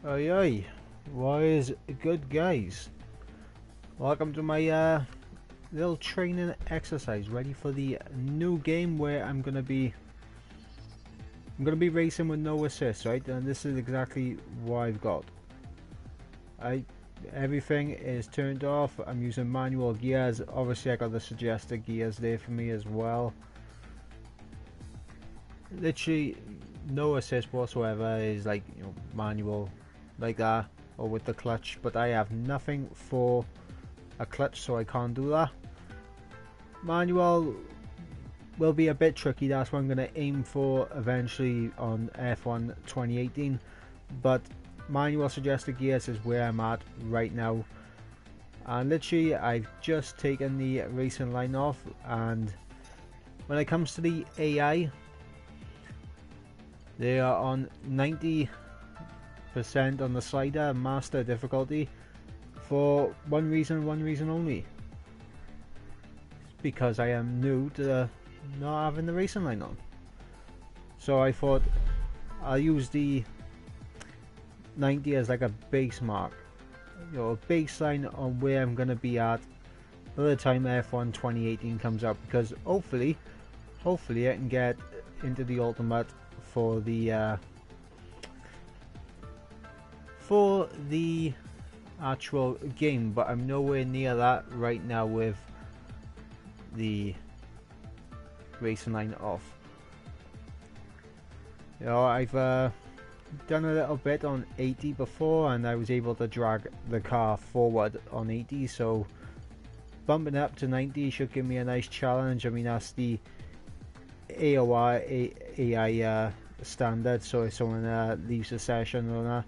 Oi oi, what is good, guys? Welcome to my little training exercise, ready for the new game where I'm gonna be racing with no assist, right? And this is exactly what I've got. Everything is turned off. I'm using manual gears. Obviously, I got the suggested gears there for me as well. Literally, no assist whatsoever. Is like, you know, manual like that, or with the clutch. But I have nothing for a clutch, so I can't do that. Manual will be a bit tricky. That's what I'm going to aim for eventually on F1 2018. But manual suggested gears is where I'm at right now. And literally, I've just taken the racing line off. And when it comes to the AI, they are on 90% on the slider, master difficulty, for one reason only. It's because I am new to not having the racing line on. So I thought I'll use the 90 as like a base mark, you know, a baseline on where I'm going to be at by the time F1 2018 comes out, because hopefully I can get into the ultimate for the actual game, but I'm nowhere near that right now with the racing line off. You know, I've done a little bit on 80 before, and I was able to drag the car forward on 80, so bumping up to 90 should give me a nice challenge. I mean, that's the AOR AI standard, so if someone leaves the session or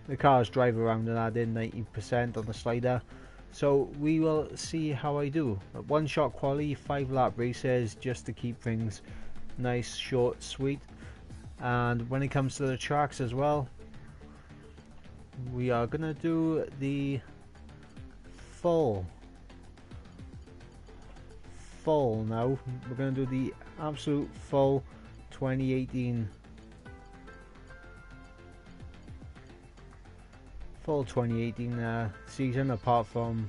the cars drive around and add in 90% on the slider. So we will see how I do. One shot quali, 5 lap races, just to keep things nice, short, sweet. And when it comes to the tracks as well, we are gonna do the full now. We're gonna do the absolute full 2018 season, apart from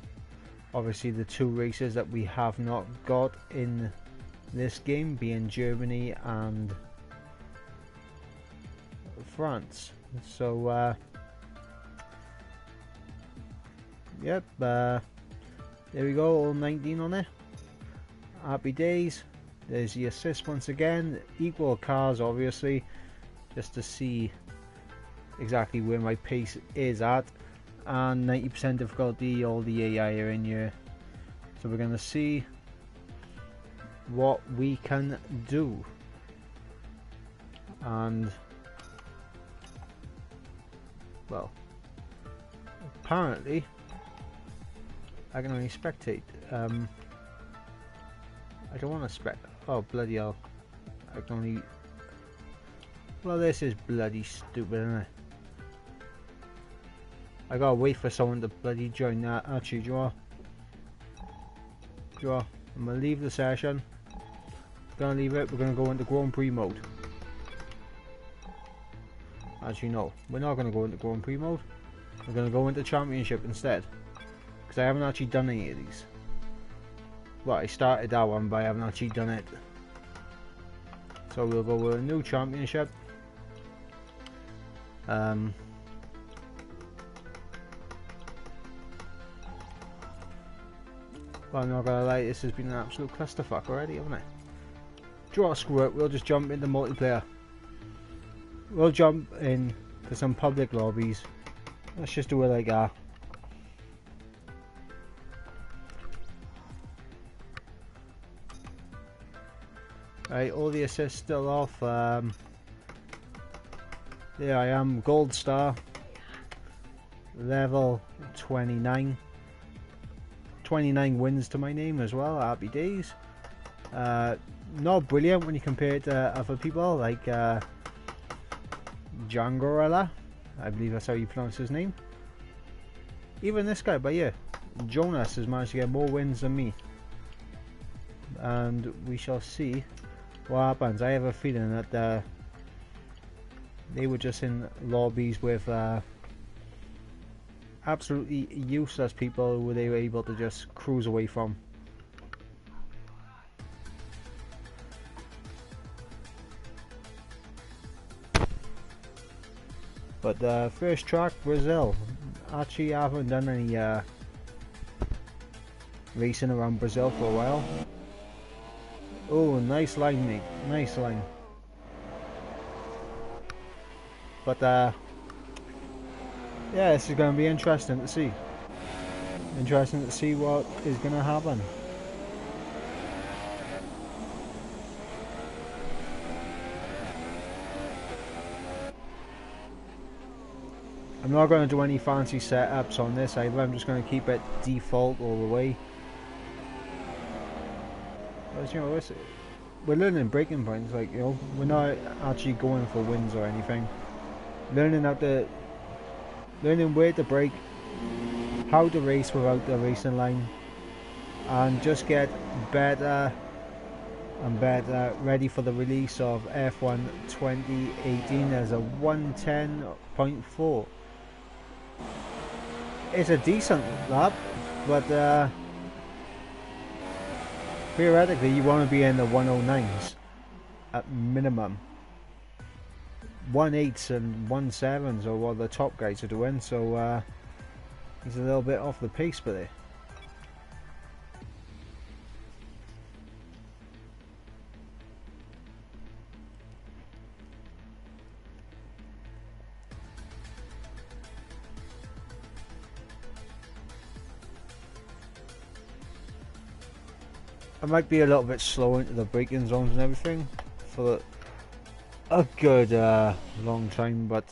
obviously the 2 races that we have not got in this game, being Germany and France. So yep, there we go, all 19 on it. Happy days. There's the assist once again, equal cars obviously, just to see exactly where my pace is at, and 90% difficulty, all the AI are in here, so we're gonna see what we can do. And well, apparently I can only spectate. I don't want to oh bloody hell, I can only, well, this is bloody stupid, isn't it? I gotta wait for someone to bloody join that. Actually, do you know what? I'm gonna leave the session. Gonna leave it. We're gonna go into Grand Prix mode. Actually, no, we're not gonna go into Grand Prix mode. We're gonna go into Championship instead, because I haven't actually done any of these. Well, I started that one, but I haven't actually done it. So we'll go with a new Championship. Well, I'm not gonna lie, this has been an absolute clusterfuck already, hasn't it? Do you want to screw it? We'll just jump into multiplayer. We'll jump in to some public lobbies. Let's just do it like that. Right, all the assists still off. There I am, gold star, level 29. 29 wins to my name as well. Happy days. Not brilliant when you compare it to other people like Jangorella, I believe that's how you pronounce his name. Even this guy by here, Jonas, has managed to get more wins than me, and we shall see what happens. I have a feeling that they were just in lobbies with absolutely useless people who they were able to just cruise away from. But first track, Brazil. Actually, I haven't done any racing around Brazil for a while. Oh, nice line, mate. Nice line. But yeah, this is going to be interesting to see. Interesting to see what is going to happen. I'm not going to do any fancy setups on this either. I'm just going to keep it default all the way. Because, you know, we're learning braking points. Like, you know, we're not actually going for wins or anything. Learning where to brake, how to race without the racing line, and just get better and better, ready for the release of F1 2018 as a 110.4. It's a decent lap, but theoretically you want to be in the 109s at minimum. 1.8s and 1.7s are what the top guys are doing, so he's a little bit off the pace for there. I might be a little bit slow into the braking zones and everything for a good long time, but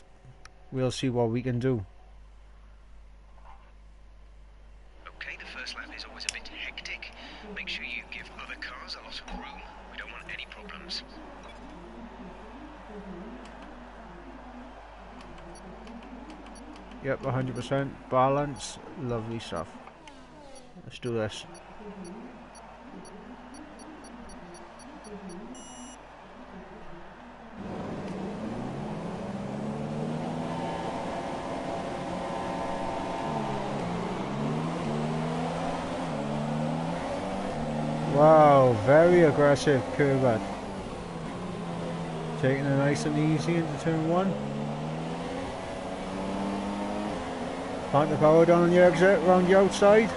we'll see what we can do. Okay, the first lap is always a bit hectic. Make sure you give other cars a lot of room. We don't want any problems. Yep, 100% balance, lovely stuff. Let's do this. Wow, very aggressive curve out. Taking it nice and easy into turn one. Plant the power down on the exit, round the outside.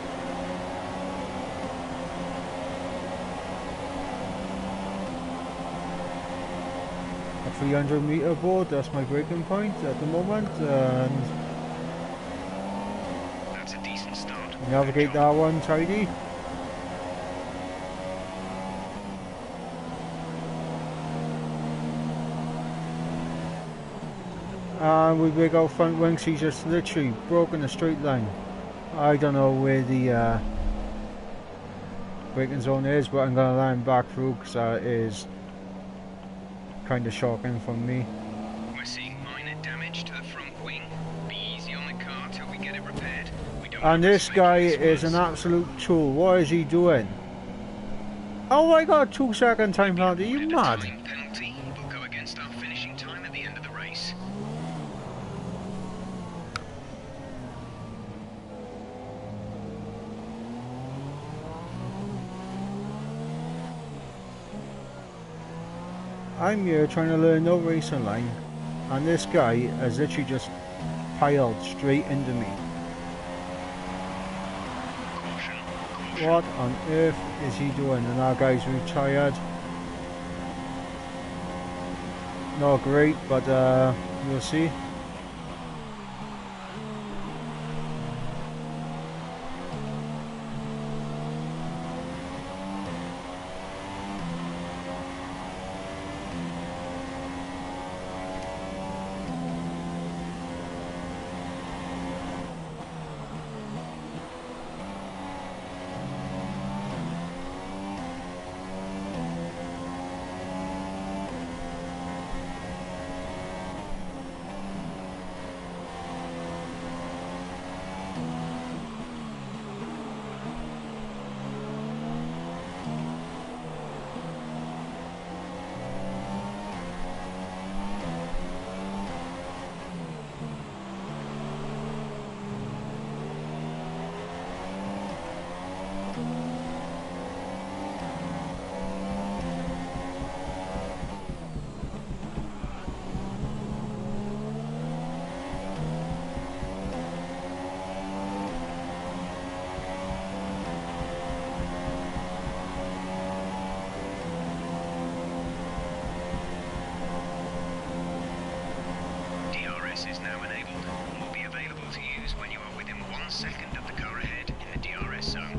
A 300-meter board, that's my braking point at the moment. And that's a decent start. Navigate that one tidy. And we big out front wings, he's just literally broken the straight line. I don't know where the braking zone is, but I'm going to line back through because that is kind of shocking from me. We're seeing minor damage to the front wing. Be easy on the car till we get it repaired. And this guy is an absolute tool. What is he doing? Oh, I got a 2-second time penalty. Are you mad? Penalty will go against our finishing time at the end of the race. I'm here trying to learn no racing line, and this guy has literally just piled straight into me. What on earth is he doing? And our guy's retired. Not great, but we'll see. stops when you are within 1 second of the car ahead in the DRS zone.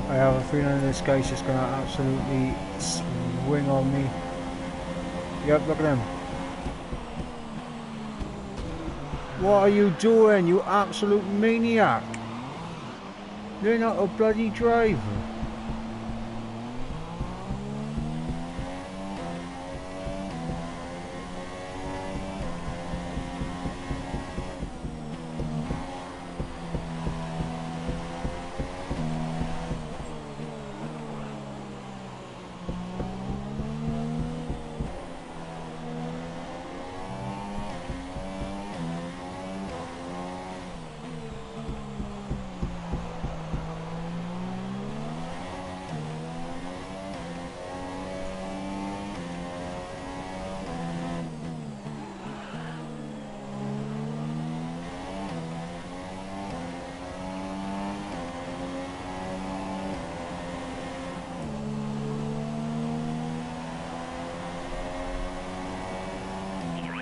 I have a feeling this guy's just gonna absolutely swing on me. Yep, look at him. What are you doing, you absolute maniac? You're not a bloody driver.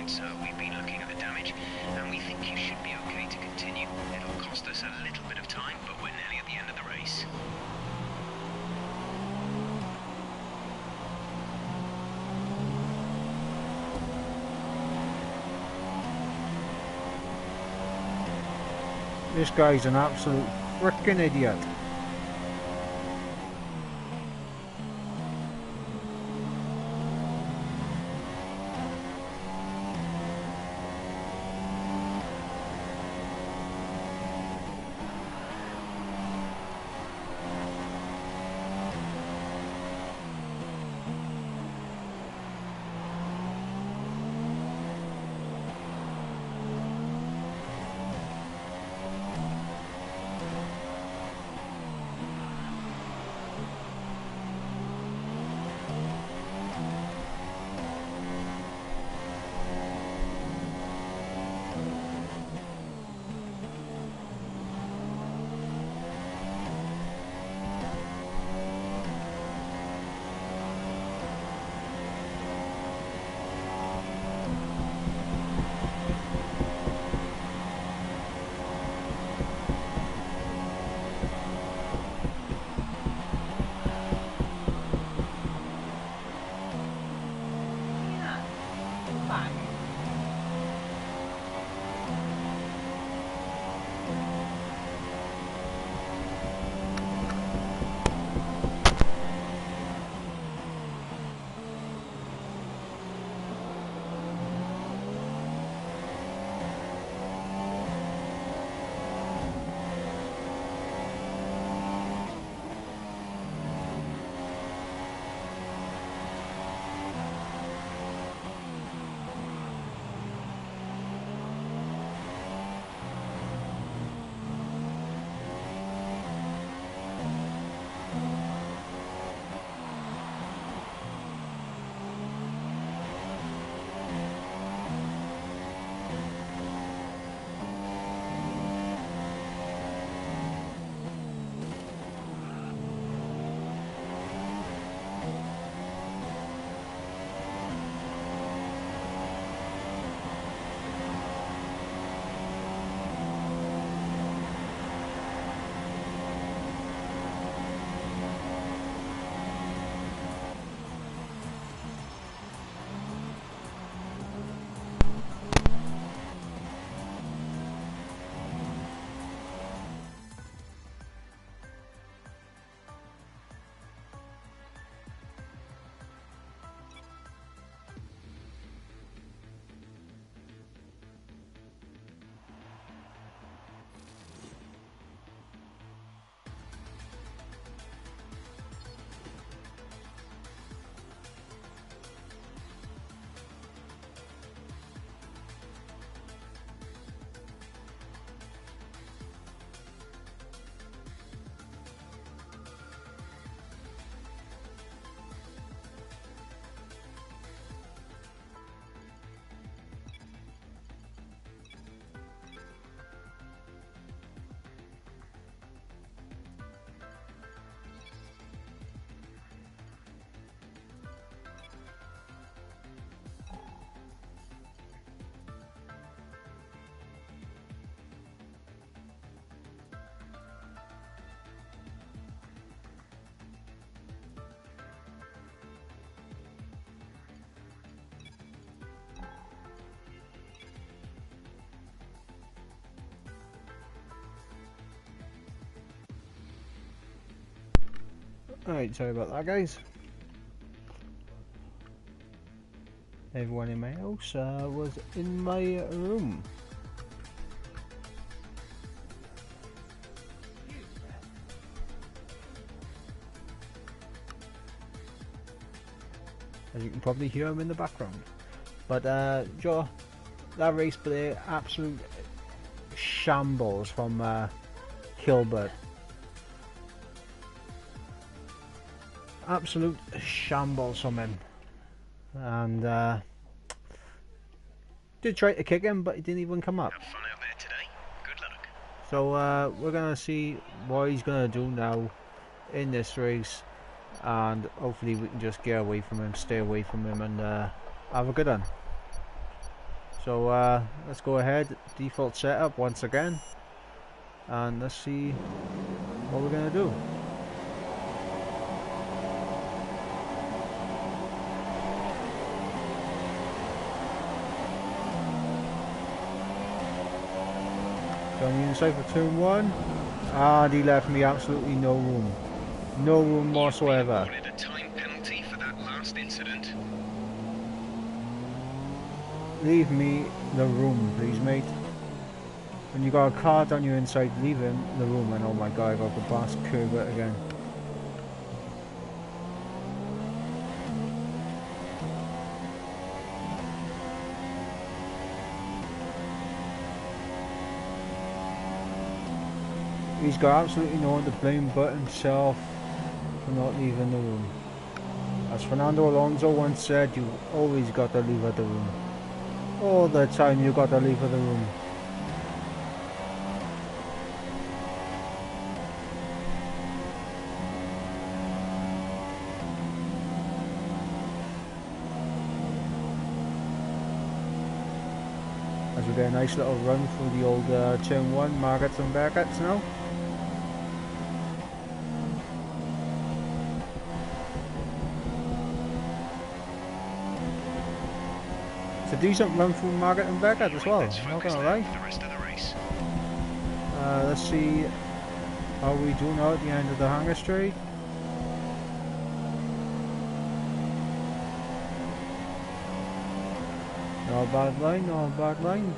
So we've been looking at the damage, and we think you should be okay to continue. It'll cost us a little bit of time, but we're nearly at the end of the race. This guy's an absolute frickin' idiot. Alright, sorry about that, guys. Everyone in my house was in my room. As you can probably hear him in the background. But Joe, that race play, absolute shambles from Gilbert. Absolute shambles from him. And did try to kick him, but he didn't even come up. Have fun out there today. Good luck. So we're gonna see what he's gonna do now in this race, and hopefully we can just get away from him, stay away from him, and have a good one. So let's go ahead, default setup once again, and let's see what we're gonna do. On the inside for turn 1, and he left me absolutely no room. No room whatsoever. You awarded a time penalty for that last incident. Leave me the room, please, mate. When you got a car down your inside, leave him the room. And oh my god, I got the bass curve it again. He's got absolutely no one to blame but himself for not leaving the room. As Fernando Alonso once said, you always got to leave the room. All the time you got to leave the room. As we get a nice little run through the old turn 1, Markets and Beckets now. It's a decent run through Market and Beckett as well, not gonna lie. Let's see how we do now at the end of the hanger straight. Not a bad line, not a bad line.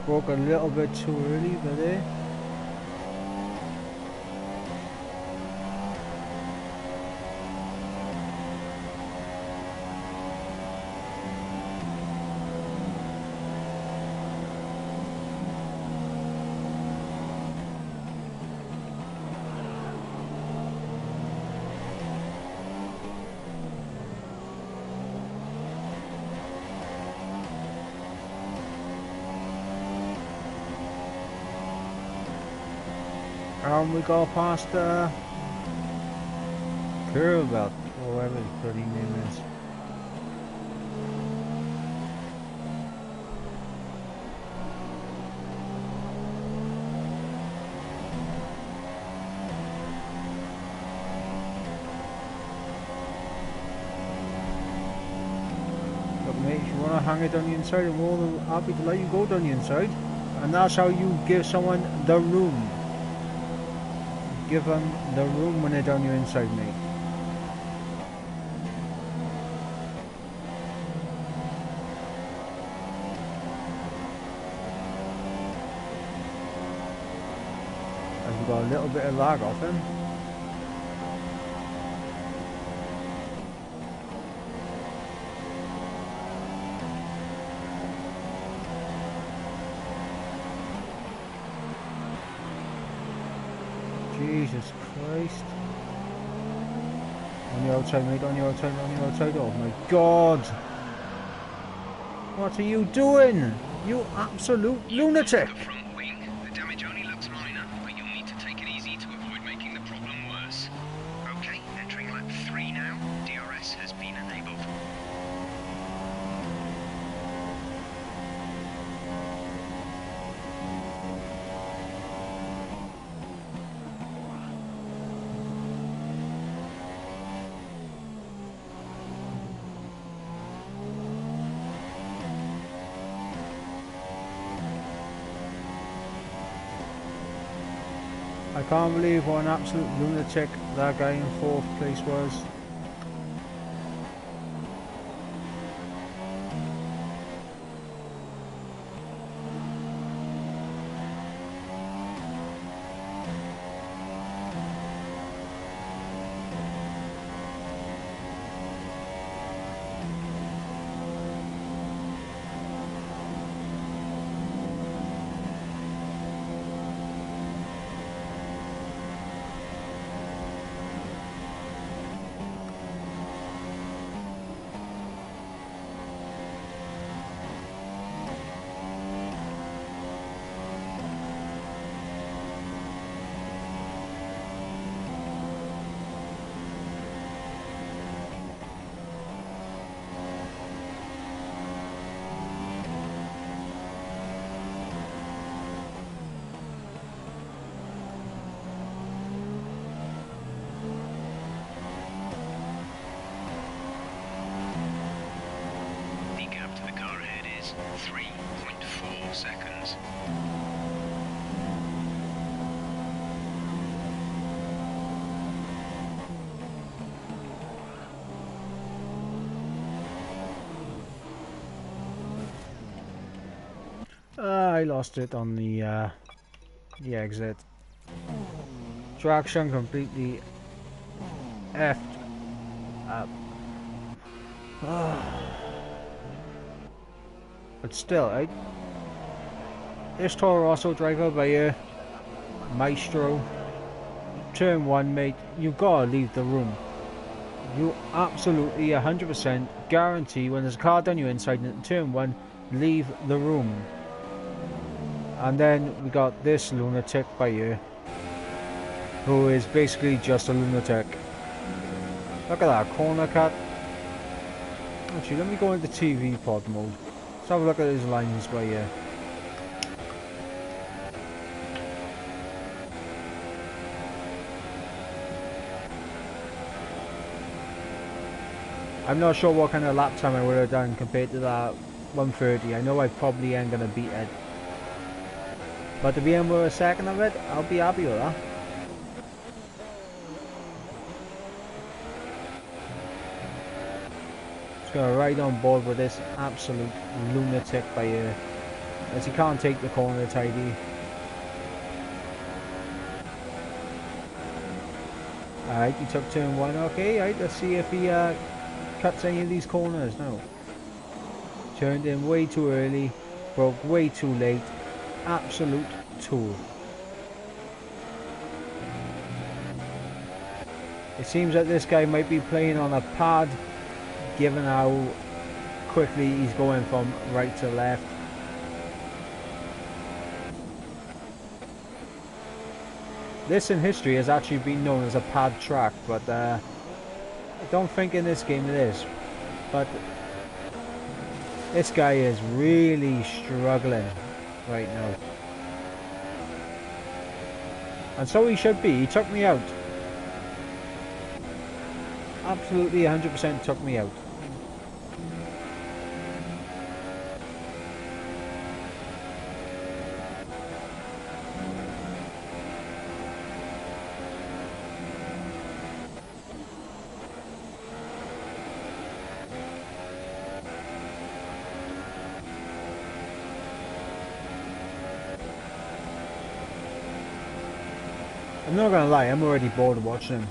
Broke a little bit too early, but there. And we go past Curvebelt, or whatever his bloody name is. Look mate, if you want to hang it on the inside, I'm more than happy to let you go down the inside. And that's how you give someone the room. Give them the room when they're down your inside, mate. As we got a little bit of lag off him. Jesus Christ. On the outside, mate, on the outside, on the outside. Oh my god. What are you doing? You absolute lunatic. The front wing. The damage only looks minor, but you'll need to take it easy to avoid making the problem worse. Okay, entering lap 3 now. DRS has been enabled. I can't believe what an absolute lunatic that guy in 4th place was. The gap to the car ahead is 3.4 seconds. I lost it on the exit. Traction completely effed up. But still, this Toro Rosso driver by here, Maestro, turn 1, mate, you gotta leave the room. You absolutely 100% guarantee when there's a car down your inside in turn 1, leave the room. And then we got this lunatic by here, who is basically just a lunatic. Look at that corner cut. Actually, let me go into TV pod mode. Let's have a look at his lines by here. I'm not sure what kind of lap time I would have done compared to that 130. I know I probably ain't gonna beat it. But to be in with a second of it, I'll be happy with that. Just gonna ride on board with this absolute lunatic by here, as he can't take the corner tidy. Alright, he took turn 1, okay, right, let's see if he cuts any of these corners now. Turned in way too early, broke way too late. Absolute tool. It seems that this guy might be playing on a pad, given how quickly he's going from right to left. This in history has actually been known as a pad track, but I don't think in this game it is. But this guy is really struggling right now. And so he should be. He took me out. Absolutely 100% took me out. I'm not gonna lie, I'm already bored of watching him.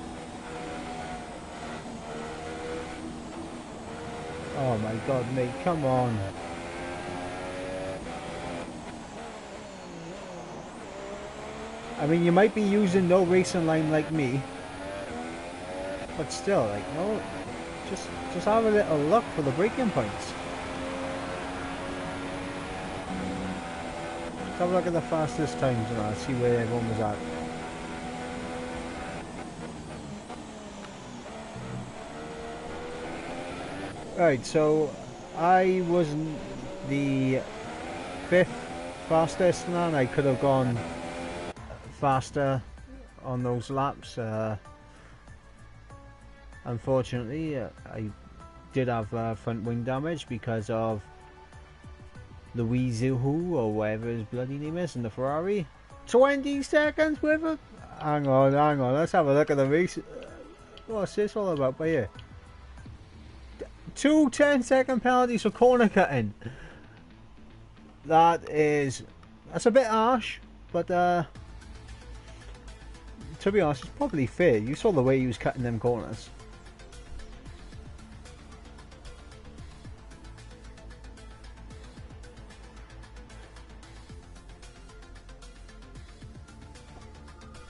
Oh my god, mate, come on. I mean, you might be using no racing line like me, but still, like, no, just have a little look for the braking points. Let's have a look at the fastest times and I'll see where everyone was at. Right, so I was the 5th fastest, and I could have gone faster on those laps. Unfortunately, I did have front wing damage because of the Weezuhu or whatever his bloody name is in the Ferrari. 20 seconds with Hang on. Let's have a look at the race. What's this all about by here? 2 10-second penalties for corner cutting. That's a bit harsh, but to be honest, it's probably fair. You saw the way he was cutting them corners.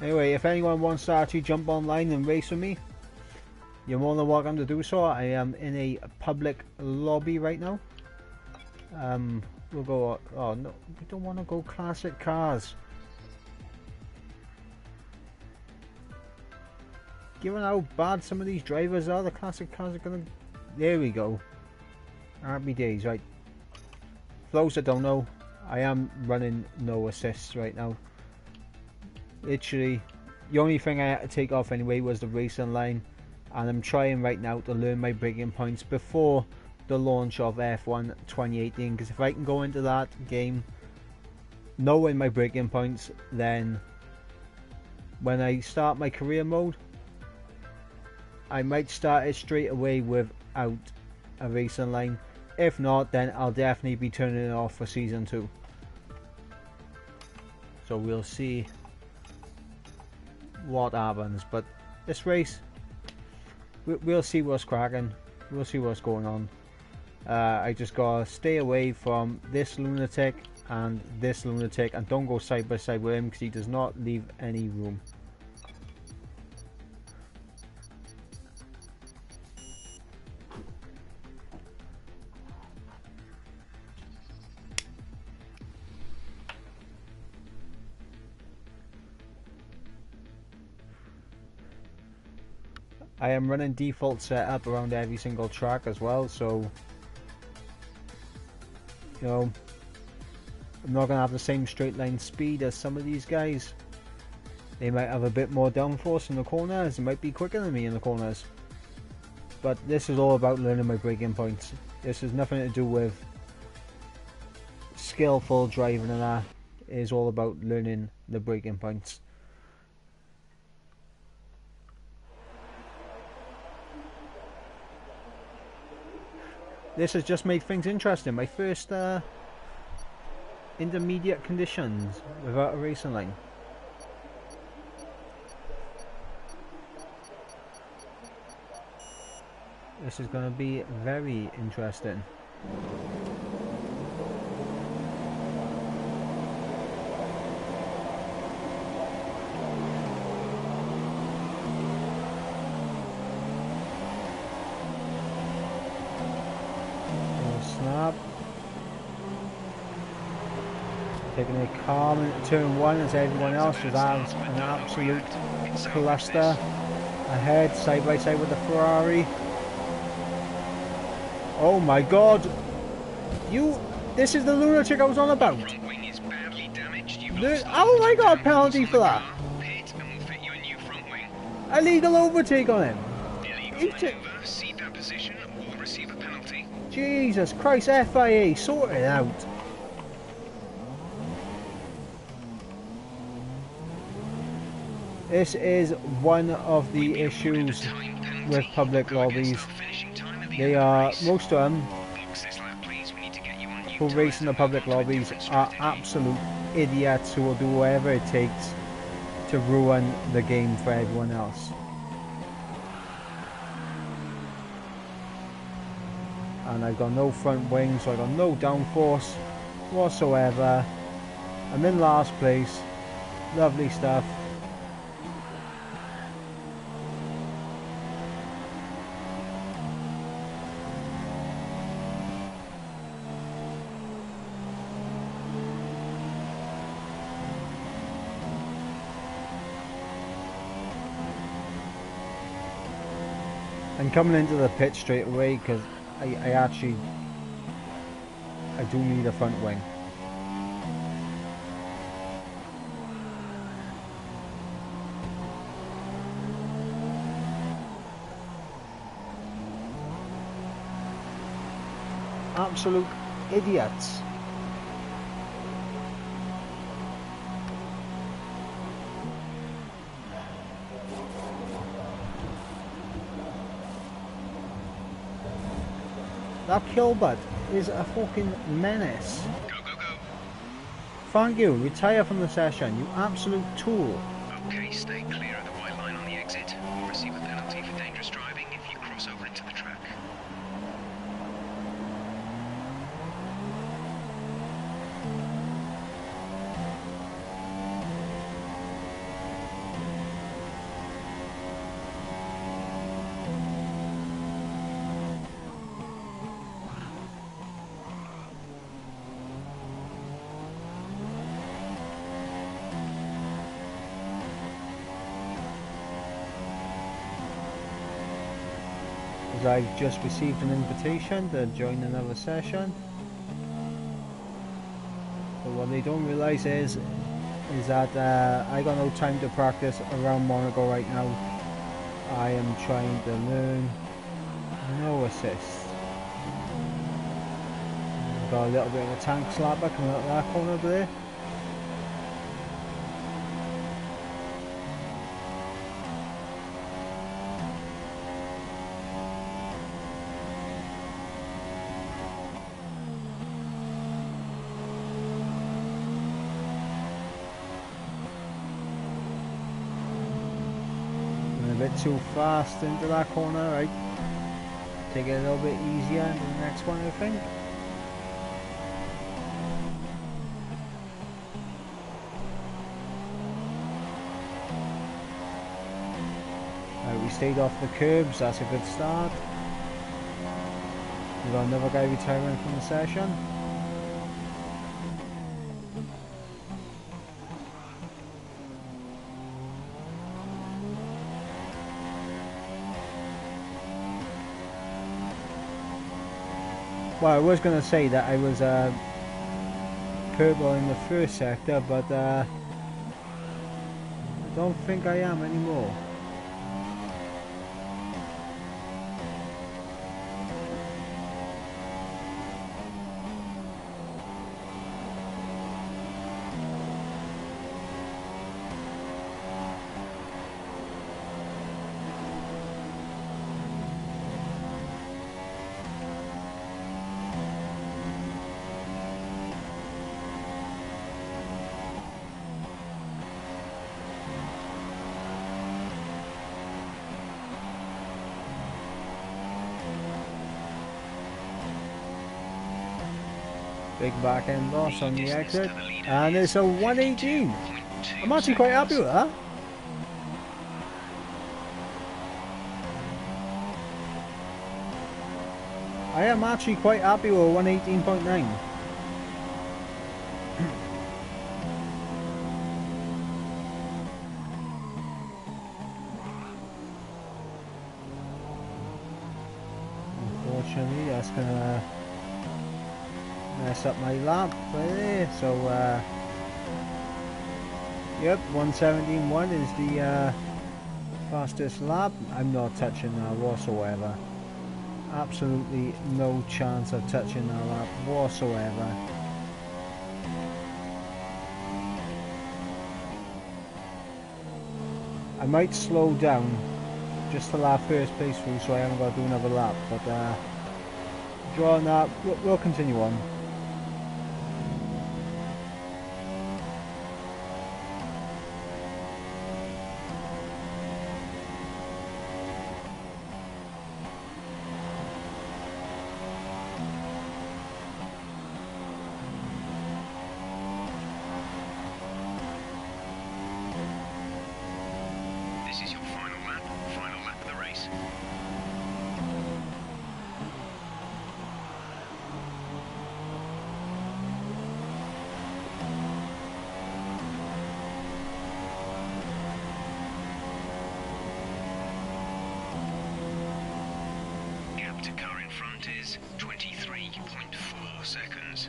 Anyway, if anyone wants to actually jump online and race with me, you're more than welcome to do so. I am in a public lobby right now. We'll go. Oh no, we don't want to go classic cars. Given how bad some of these drivers are, the classic cars are gonna. There we go. Happy days, right? For those that don't know, I am running no assists right now. Literally, the only thing I had to take off anyway was the racing line, and I'm trying right now to learn my braking points before the launch of F1 2018, because if I can go into that game knowing my braking points, then when I start my career mode, I might start it straight away without a racing line. If not, then I'll definitely be turning it off for season 2. So we'll see what happens, but this race, we'll see what's cracking. We'll see what's going on. I just gotta stay away from this lunatic and this lunatic, and don't go side by side with him because he does not leave any room. I am running default setup around every single track as well, so you know, I'm not gonna have the same straight line speed as some of these guys. They might have a bit more downforce in the corners, they might be quicker than me in the corners. But this is all about learning my braking points. This has nothing to do with skillful driving and that. It is all about learning the braking points. This has just made things interesting. My first intermediate conditions without a racing line. This is going to be very interesting. Snap. Taking it calm into turn 1 as everyone else is out an absolute cluster. Ahead, side by side with the Ferrari. Oh my god! This is the lunatic I was on about! How I got a penalty for that? Illegal overtake on him! Jesus Christ, FIA, sort it out! This is one of the issues with public lobbies. They are, most of them who race in the public lobbies are absolute idiots who will do whatever it takes to ruin the game for everyone else. And I've got no front wing, so I've got no downforce whatsoever. I'm in last place. Lovely stuff. I'm coming into the pit straight away because I do need a front wing. Absolute idiots. That Kilbert is a fucking menace. Go, go, go. Thank you. Retire from the session, you absolute tool. Okay, stay clear of the white line on the exit. You'll receive a penalty for dangerous driving if you cross over into the track. As I've just received an invitation to join another session. But what they don't realise is that I got no time to practice around Monaco right now. I am trying to learn no assist. Got a little bit of a tank slapper coming out of that corner there. A bit too fast into that corner, right? Take it a little bit easier into the next one, I think. Right, we stayed off the curbs, that's a good start. We've got another guy retiring from the session. Well, I was going to say that I was purple in the first sector, but I don't think I am anymore. Big back end loss on the exit, and it's a 118. I'm actually quite happy with that. I am actually quite happy with 118.9. Unfortunately, that's gonna mess up my lap there, so yep, 117.1 is the fastest lap. I'm not touching that whatsoever. Absolutely no chance of touching that lap whatsoever. I might slow down just to that first place through so I haven't got to do another lap, but drawing that, we'll continue on. This is your final lap of the race. Gap to car in front is 23.4 seconds.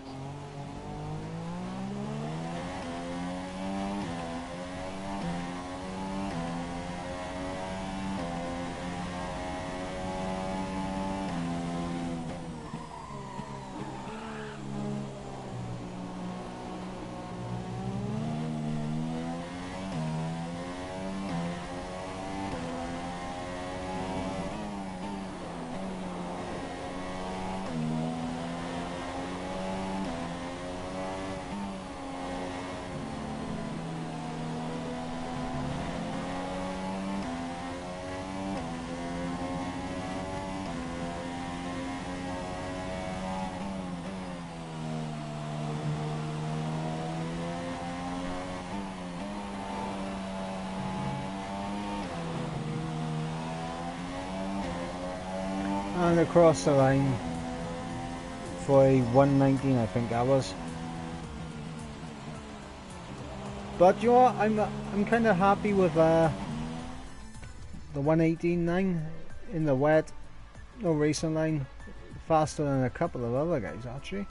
and across the line for a 119, I think that was. But you know what, I'm kind of happy with the 118.9 in the wet, no racing line, faster than a couple of other guys actually.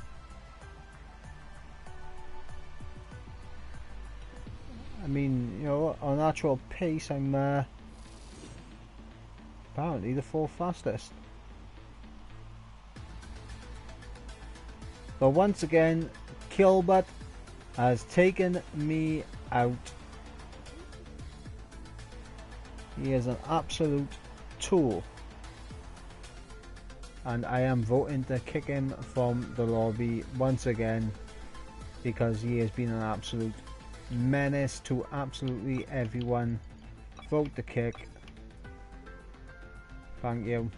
I mean, you know, on actual pace, I'm apparently the 4th fastest. But once again, Kilbert has taken me out. He is an absolute tool. And I am voting to kick him from the lobby once again, because he has been an absolute menace to absolutely everyone. Vote to kick. Thank you.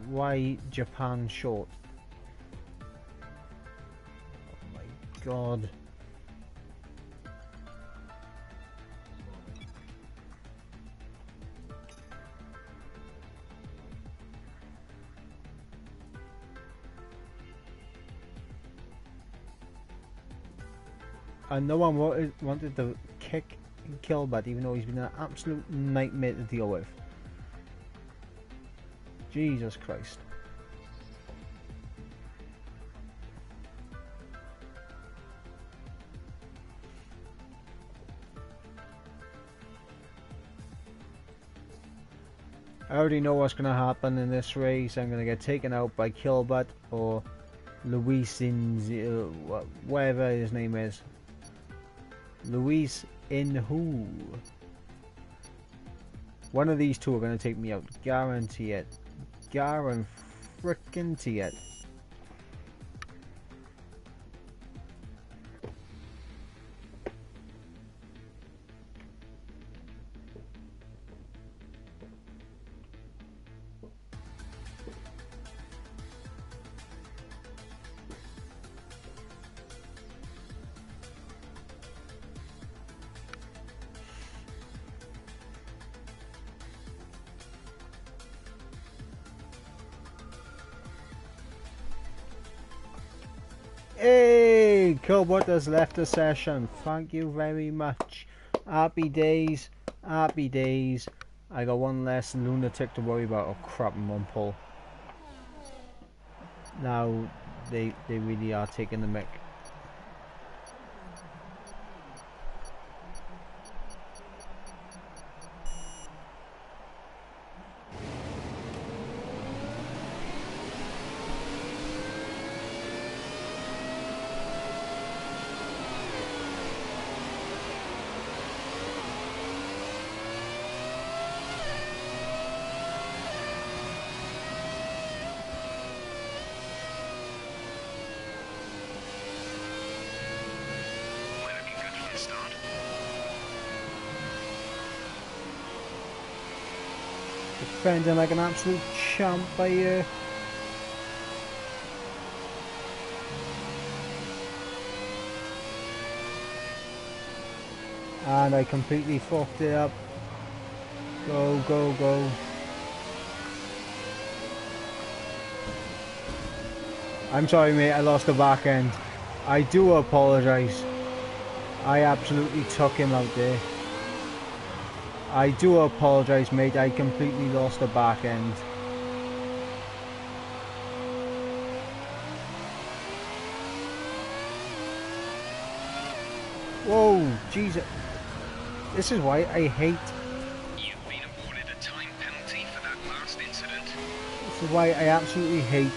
Why Japan short? Oh my god. And no one wanted to kick Kilbert, even though he's been an absolute nightmare to deal with. Jesus Christ. I already know what's going to happen in this race. I'm going to get taken out by Kilbert or Luis whatever his name is. Luis in who? One of these two are going to take me out. Guarantee it. Guarantee it. Hey, Kilbert has left the session. Thank you very much. Happy days. Happy days. I got one less lunatic to worry about. Oh crap, I'm on pole. Now they really are taking the mick. Defending like an absolute champ by you. And I completely fucked it up. Go, go, go. I'm sorry mate, I lost the back end. I do apologise. I absolutely took him out there. I do apologise mate, I completely lost the back end. Whoa, Jesus. This is why I hate... You've been awarded a time penalty for that last incident. This is why I absolutely hate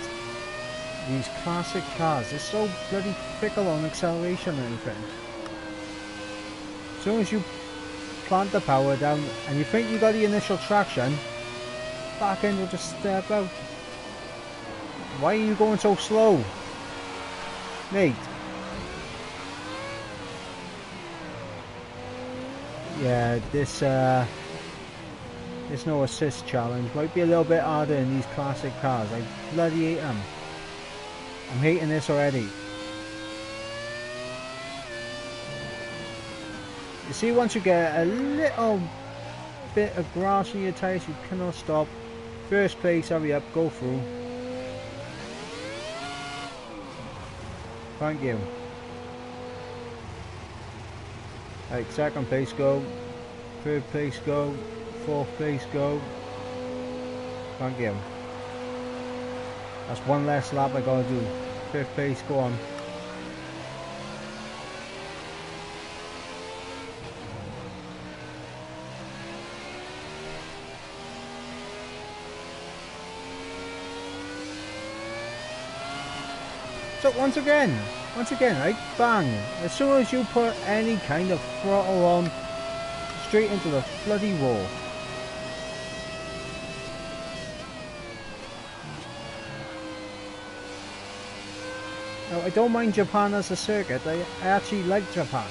these classic cars. They're so bloody fickle on acceleration and everything. As soon as you plant the power down and you think you got the initial traction, back end will just step out. Why are you going so slow, mate? Yeah, this no assist challenge might be a little bit harder in these classic cars. I bloody hate them. I'm hating this already. You see, once you get a little bit of grass in your tyres, you cannot stop. First place, hurry up, go through. Thank you. Right, second place go. Third place go. Fourth place go. Thank you. That's one less lap I gotta do. Fifth place, go on. So once again, right, bang, as soon as you put any kind of throttle on, straight into the bloody wall. Now, I don't mind Japan as a circuit, I actually like Japan.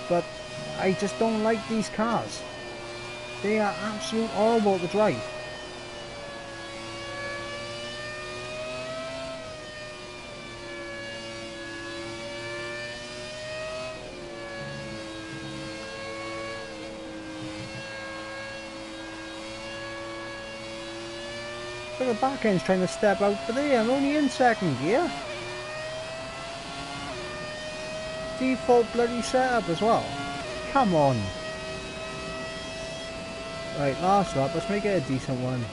But I just don't like these cars. They are absolute horrible to drive. So the back end's trying to step out, but there, I'm only in second gear. Default bloody setup as well. Come on. Right, last lap, let's make it a decent one.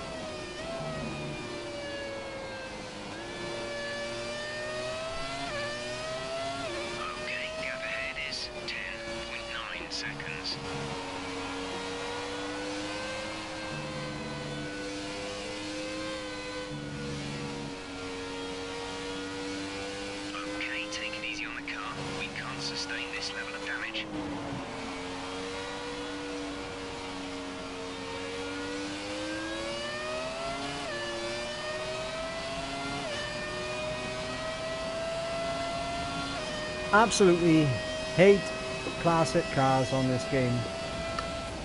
Okay, gap ahead is 10.9 seconds. Okay, take it easy on the car. We can't sustain this level of damage. Absolutely hate classic cars on this game.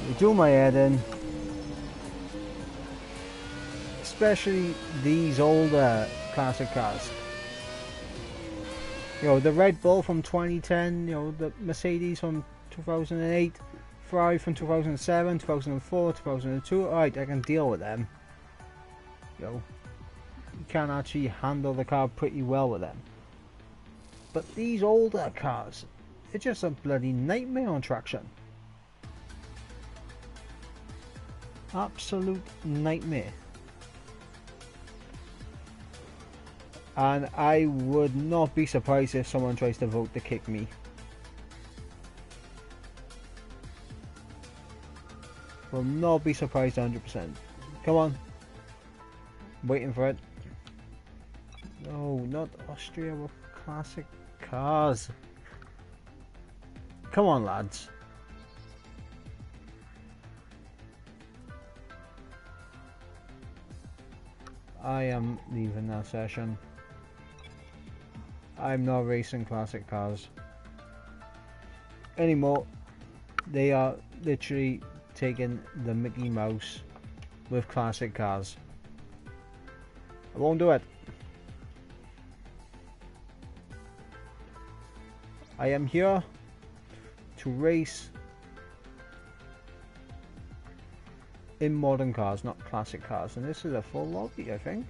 They do my head in. Especially these older classic cars. You know, the Red Bull from 2010, you know, the Mercedes from 2008, Ferrari from 2007, 2004, 2002. Alright, I can deal with them. You know, you can actually handle the car pretty well with them. But these older cars, it's just a bloody nightmare on traction. Absolute nightmare. And I would not be surprised if someone tries to vote to kick me. Will not be surprised 100%. Come on. Waiting for it. No, not Austria with classic cars. Come on, lads. I am leaving that session. I'm not racing classic cars anymore. They are literally taking the Mickey Mouse with classic cars. I won't do it. I am here to race in modern cars, not classic cars, and this is a full lobby, I think.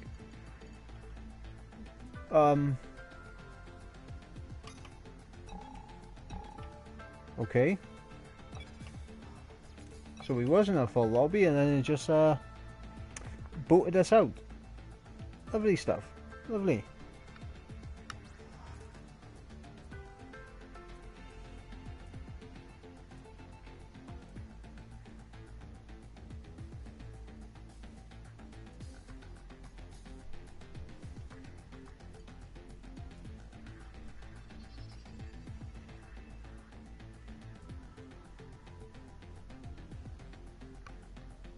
Okay. So we was in a full lobby and then it just booted us out. Lovely stuff. Lovely.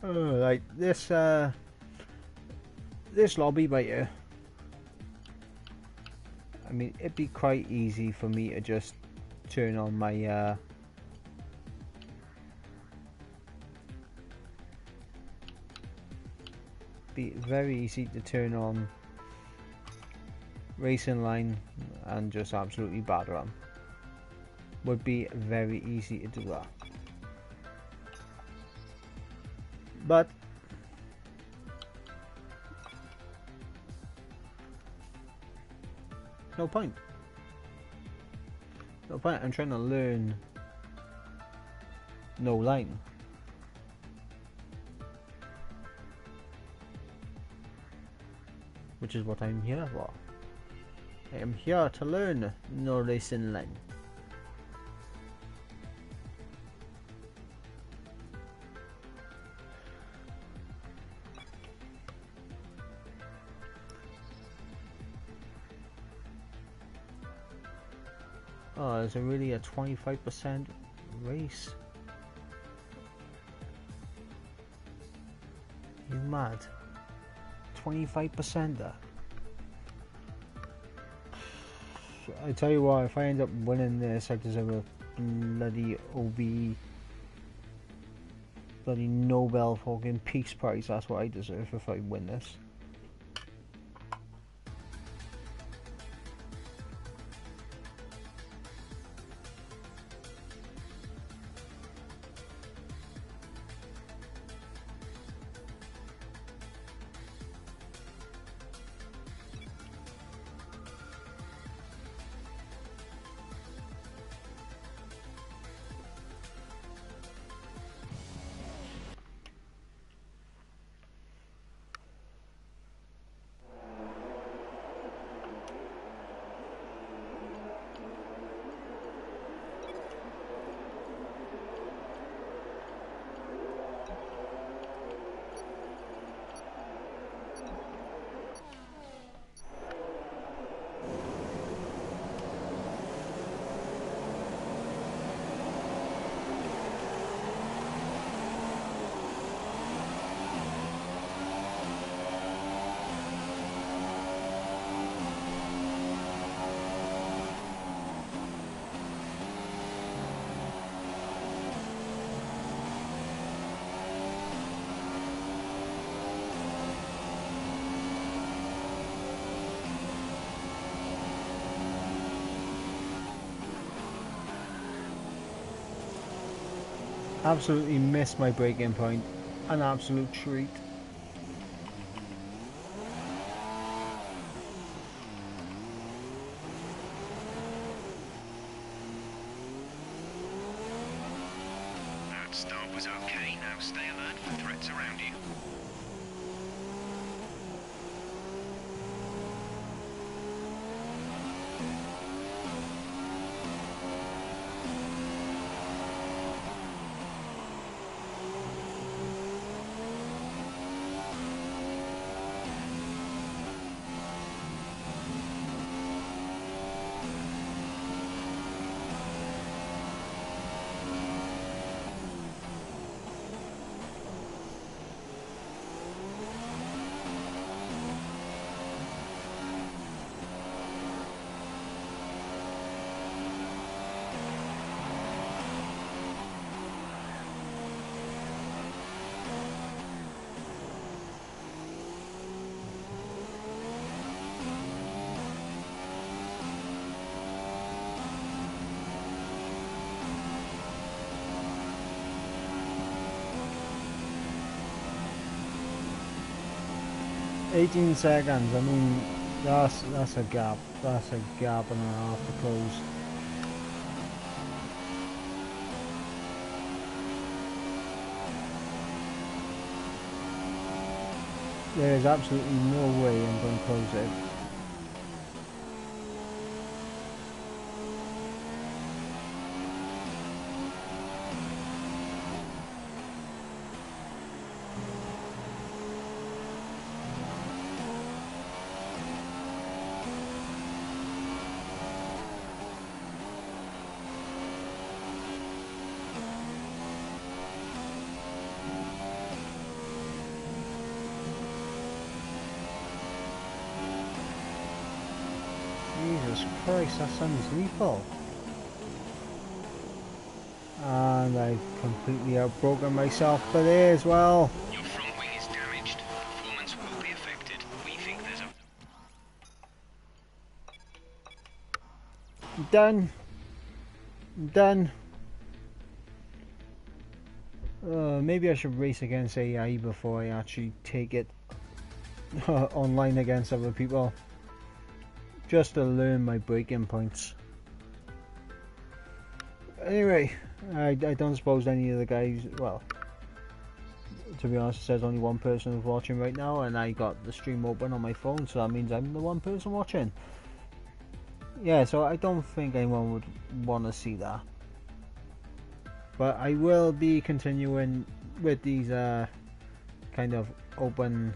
Like this lobby right here. I mean, it'd be quite easy for me to just turn on my be very easy to turn on racing line and just absolutely batter them. would be very easy to do that. But no point. No point. I'm trying to learn no line. Which is what I'm here for. I am here to learn no racing line. Oh, is it really a 25% race? You mad? 25% there. I tell you what, if I end up winning this, I deserve a bloody OB, bloody Nobel fucking Peace Prize. That's what I deserve if I win this. Absolutely missed my braking point. An absolute treat. That start was okay. Now stay alert for threats around you. "18 seconds, I mean, that's a gap. That's a gap and a half to close. There is absolutely no way I'm going to close it. Jesus Christ, that sounds lethal. And I've completely outbroken myself for there as well. Your front wing is damaged. Performance will be affected. We think there's a... Done. Then maybe I should race against AI before I actually take it online against other people, just to learn my breaking points. Anyway, I don't suppose any of the guys, well, to be honest, it says only one person is watching right now, and I got the stream open on my phone, so that means I'm the one person watching. Yeah, so I don't think anyone would want to see that. But I will be continuing with these kind of open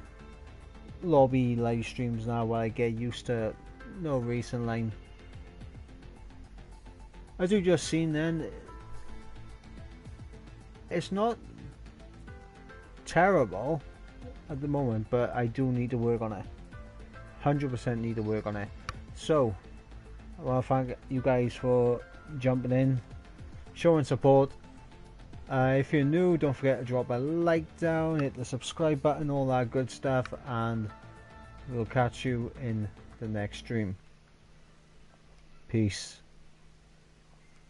lobby live streams now, while I get used to no racing line. As you just seen then, it's not terrible at the moment, but I do need to work on it. 100% need to work on it. So I want to thank you guys for jumping in, showing support. If you're new, don't forget to drop a like down, hit the subscribe button, all that good stuff, and we'll catch you in the next stream. Peace.